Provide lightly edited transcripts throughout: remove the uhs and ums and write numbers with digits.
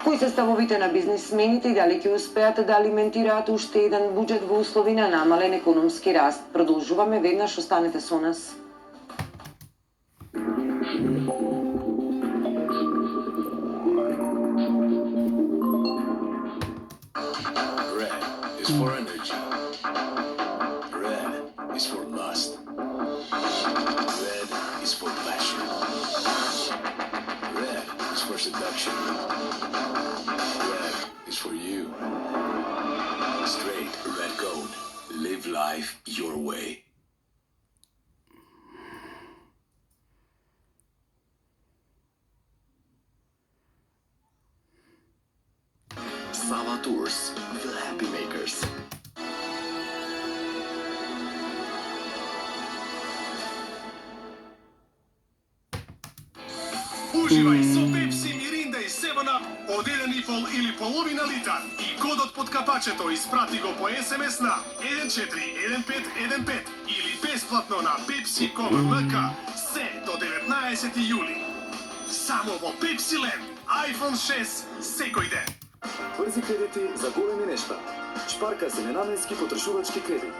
Кои се ставовите на бизнисмените и дали ќе успеат да алиментираат уште еден буџет во услови на намален економски раст? Продолжуваме веднаш, останете со нас. Red is for energy. Red is for lust. Red is for passion. Red is for seduction. Red is for you. Straight red code. Live life your way. Sava Tours, the happy makers. Уживај со Пепси, Миринда и 7-Up од 1,5 или половина литар и кодот под капачето испрати го по СМС на 141515 или бесплатно на pepsi.com.mk се до 19 јули. Само во Пепсиленд, iPhone 6 секој ден. Брзи кредити за големи нешта. Шпарка се ненаменски потрошувачки кредит.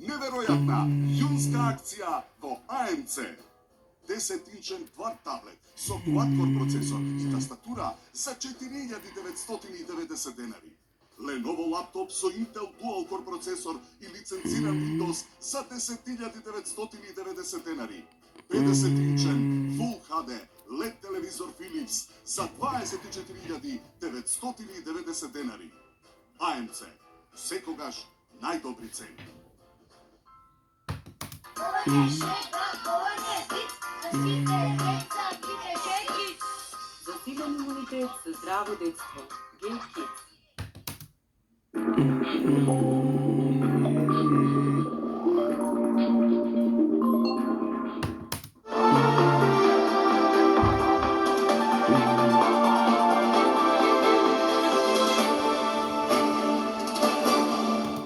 Неверојатна јунска акција во АМЦ. 10-инчен кварт таблет со quad-core процесор и тастатура за 4.990 денари. Lenovo лаптоп со Intel dual-core процесор и лицензиран Windows за 10.990 денари. 50-инчен Full HD LED телевизор Philips за 24.990 денари. АМЦ. Секогаш најдобри цени. За силен имунитет, за здраво детство. Гейт Кидс.